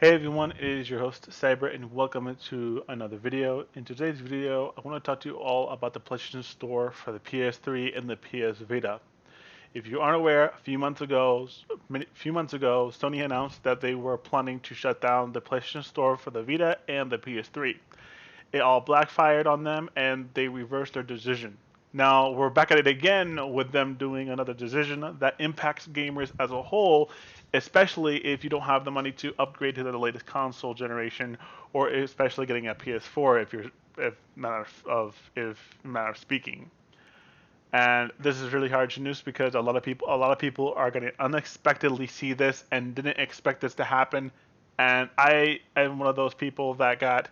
Hey everyone, it is your host Cyber and welcome to another video. In today's video, I want to talk to you all about the PlayStation Store for the PS3 and the PS Vita. If you aren't aware, a few months ago, Sony announced that they were planning to shut down the PlayStation Store for the Vita and the PS3. It all backfired on them and they reversed their decision. Now we're back at it again with them doing another decision that impacts gamers as a whole, especially if you don't have the money to upgrade to the latest console generation, or especially getting a PS4 if matter of speaking. And this is really hard news because a lot of people are going to unexpectedly see this and didn't expect this to happen. And I am one of those people that got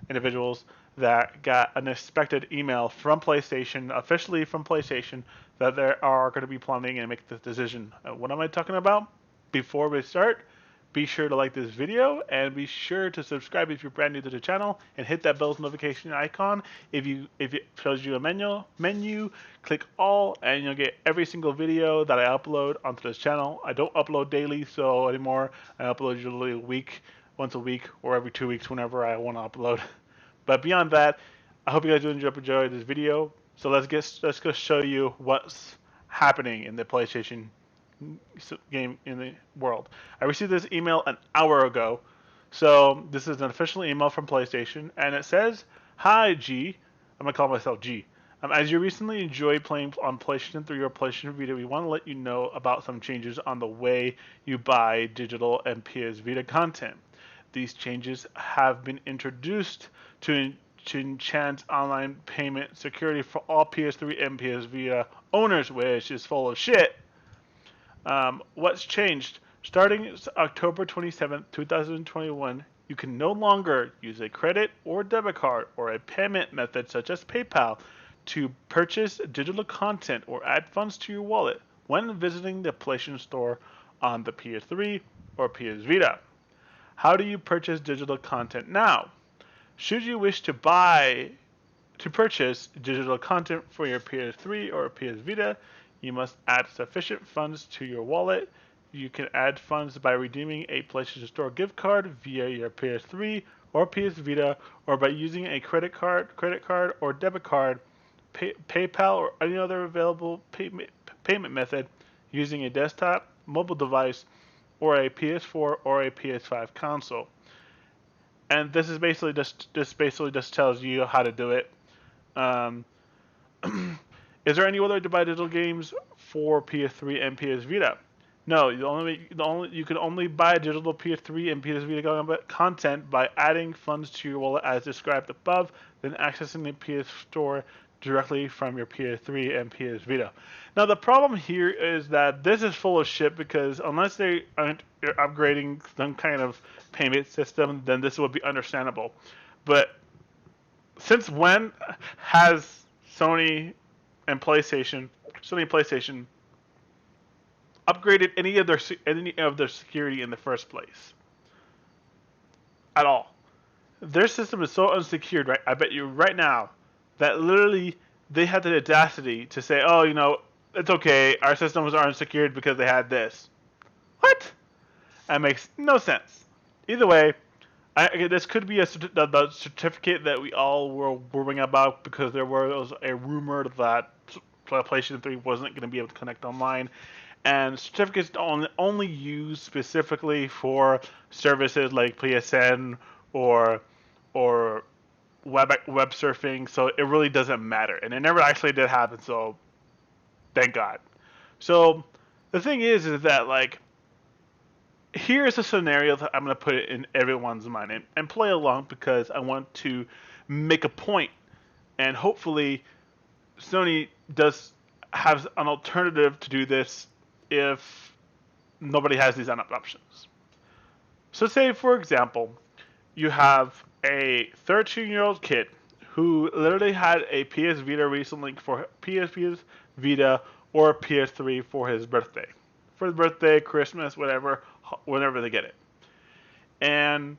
individuals that got an unexpected email from PlayStation, officially from PlayStation, that they are going to be planning and make this decision. What am I talking about? Before we start, be sure to like this video and be sure to subscribe if you're brand new to the channel and hit that bell's notification icon. If it shows you a menu, click all and you'll get every single video that I upload onto this channel. I don't upload daily so anymore. I upload usually once a week or every 2 weeks whenever I want to upload. But beyond that, I hope you guys enjoy this video. So let's go show you what's happening in the PlayStation game in the world. I received this email an hour ago. So this is an official email from PlayStation, and it says, "Hi G." I'm gonna call myself G. As you recently enjoyed playing on PlayStation 3 or PlayStation Vita, we want to let you know about some changes on the way you buy digital and PS Vita content. These changes have been introduced to enhance online payment security for all PS3 and PS Vita owners, which is full of shit. What's changed? Starting October 27th, 2021, you can no longer use a credit or debit card or a payment method such as PayPal to purchase digital content or add funds to your wallet when visiting the PlayStation Store on the PS3 or PS Vita. How do you purchase digital content now? Should you wish to purchase digital content for your PS3 or PS Vita, you must add sufficient funds to your wallet. You can add funds by redeeming a PlayStation Store gift card via your PS3 or PS Vita, or by using a credit card or debit card, PayPal, or any other available payment method using a desktop, mobile device, or a PS4 or a PS5 console. And this basically just tells you how to do it. Um, is there any way to buy digital games for PS3 and PS Vita? No, you can only buy digital PS3 and PS Vita content by adding funds to your wallet as described above, then accessing the PS Store directly from your PS3 and PS Vita. Now the problem here is that this is full of shit because unless they aren't upgrading some kind of payment system, then this would be understandable. But since when has Sony and PlayStation upgraded any of their security in the first place at all? Their system is so unsecured, right? I bet you right now that literally they had the audacity to say, "Oh, it's okay. Our systems are unsecured because they had this." What? That makes no sense. Either way, this could be the certificate that we all were worrying about because there was a rumor that PlayStation 3 wasn't going to be able to connect online, and certificates only used specifically for services like PSN or or web surfing. So it really doesn't matter, and it never actually did happen. So thank God. So the thing is that like here's a scenario that I'm going to put it in everyone's mind and play along because I want to make a point and hopefully Sony does have an alternative to do this if nobody has these options. So say for example, you have a 13-year-old kid who literally had a PS Vita recently for PS Vita or PS3 for his birthday. For his birthday, Christmas, whatever, whenever they get it. And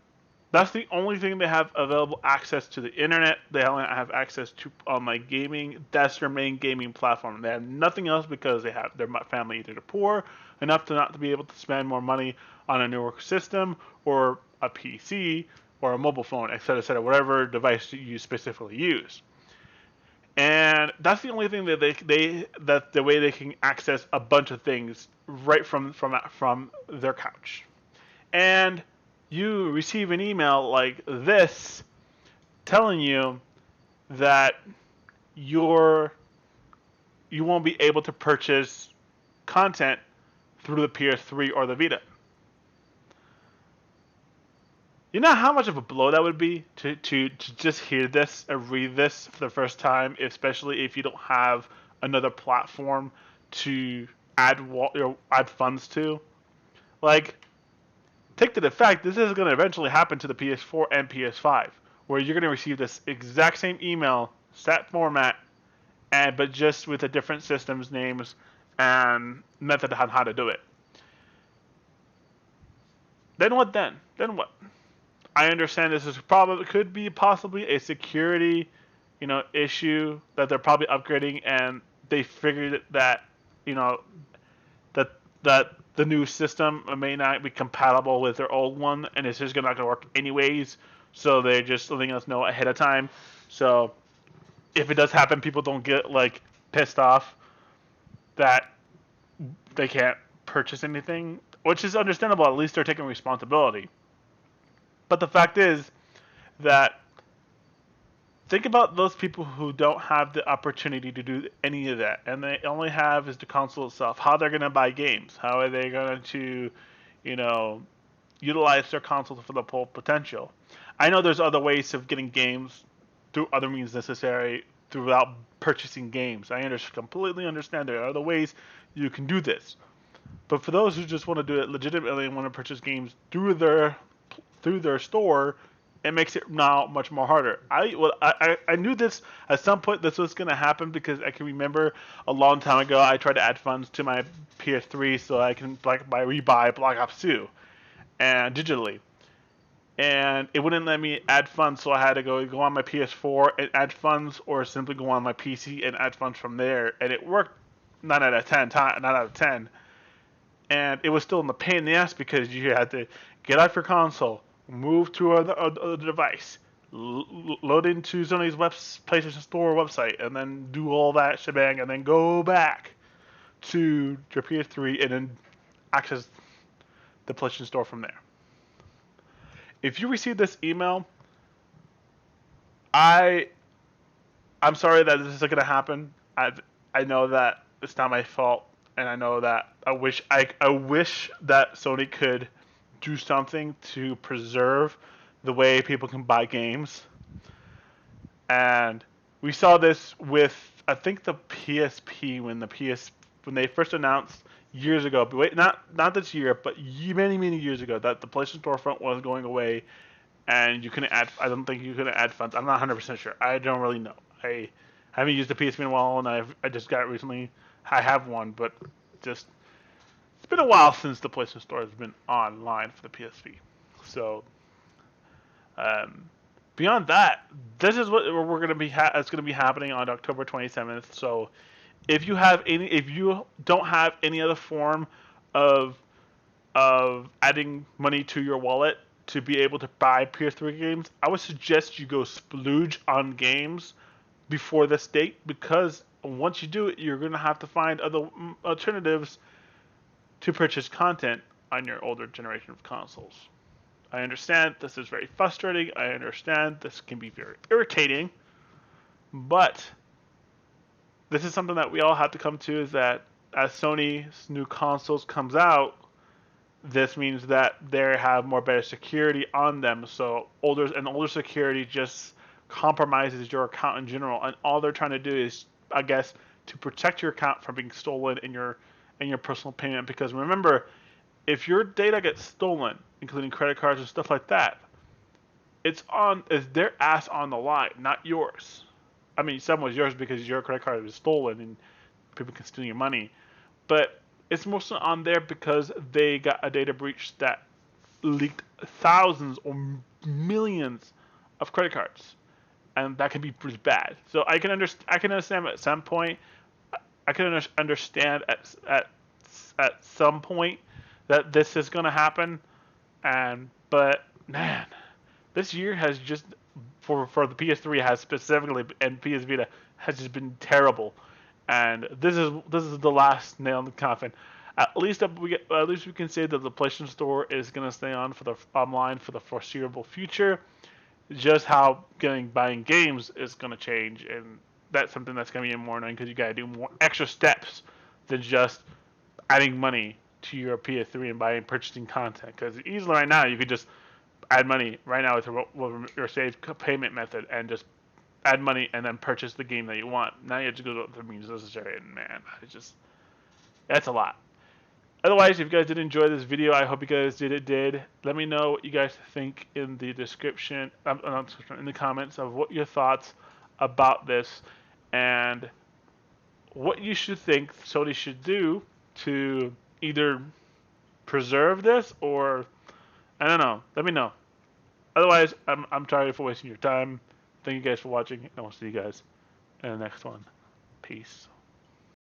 that's the only thing they have available access to the internet. They only have access to online gaming. That's their main gaming platform. They have nothing else because they have their family either poor enough to not to be able to spend more money on a newer system, or a PC or a mobile phone, etc., whatever device you specifically use. And that's the only thing that that the way they can access a bunch of things right from their couch. And you receive an email like this telling you that you're you won't be able to purchase content through the PS3 or the Vita. You know how much of a blow that would be to just hear this and read this for the first time, especially if you don't have another platform to add funds to. Like, take to the fact this is going to eventually happen to the PS4 and PS5, where you're going to receive this exact same email, set format, and but just with a different systems names and method on how to do it. Then what? Then what? I understand this is probably could be possibly a security, issue that they're probably upgrading, and they figured that, you know, that the new system may not be compatible with their old one, and it's just not going to work anyways. So they're just letting us know ahead of time. So if it does happen, people don't get like pissed off that they can't purchase anything, which is understandable. At least they're taking responsibility. But the fact is that think about those people who don't have the opportunity to do any of that, and they only have is the console itself. How they're going to buy games? How are they going to, you know, utilize their console for the full potential? I know there's other ways of getting games through other means necessary throughout purchasing games. Completely understand there are other ways you can do this. But for those who just want to do it legitimately and want to purchase games through their store, it makes it now much more harder. I knew this at some point this was going to happen because I can remember a long time ago I tried to add funds to my PS3 so I can rebuy Black Ops 2 and digitally, and it wouldn't let me add funds, so I had to go on my PS4 and add funds, or simply go on my PC and add funds from there, and it worked 9 out of 10. And it was still in the pain in the ass because you had to get off your console, move to a device, load into Sony's PlayStation Store website, and then do all that shebang, and then go back to your PS3 and then access the PlayStation Store from there. If you receive this email, I'm sorry that this is going to happen. I know that it's not my fault, and I know that I wish that Sony could do something to preserve the way people can buy games. And we saw this with I think the PSP when they first announced years ago. But wait, not this year, but many years ago that the PlayStation Storefront was going away, and you couldn't add. I don't think you could add funds. I'm not 100% sure. I don't really know. I haven't used the PSP in a while, and I just got it recently. I have one, but just it's been a while since the PlayStation Store has been online for the PSP. So beyond that, this is what we're going to be. It's going to be happening on October 27th. So if you don't have any other form of adding money to your wallet to be able to buy PS3 games, I would suggest you go splooge on games before this date, because once you do it, you're going to have to find other alternatives to purchase content on your older generation of consoles. I understand this is very frustrating. I understand this can be very irritating, but this is something that we all have to come to, is that as Sony's new consoles comes out, this means that they have more better security on them. So older security just compromises your account in general, and all they're trying to do is, I guess, to protect your account from being stolen in your personal payment. Because remember, if your data gets stolen, including credit cards and stuff like that, it's their ass on the line, not yours. I mean, some was yours because your credit card was stolen and people can steal your money, but it's mostly on there because they got a data breach that leaked thousands or millions of credit cards, and that can be pretty bad. So I can understand at some point. I can understand at some point that this is going to happen, but man, this year has just for the PS3 has specifically and PS Vita has just been terrible, and this is the last nail in the coffin. At least we can say that the PlayStation Store is gonna stay on for the online for the foreseeable future. Just how getting buying games is gonna change, and that's something that's gonna be more annoying because you gotta do more extra steps than just adding money to your PS3 and buying purchasing content. Because easily right now you could just add money right now with your saved payment method and just add money and then purchase the game that you want. Now you have to go to the means necessary, and man, it's just that's a lot. Otherwise, if you guys did enjoy this video, I hope you guys did. Let me know what you guys think in the description, in the comments of what your thoughts about this and what you should think Sony should do to either preserve this or I don't know. Let me know. Otherwise, I'm sorry for wasting your time. Thank you guys for watching, and I'll see you guys in the next one. Peace.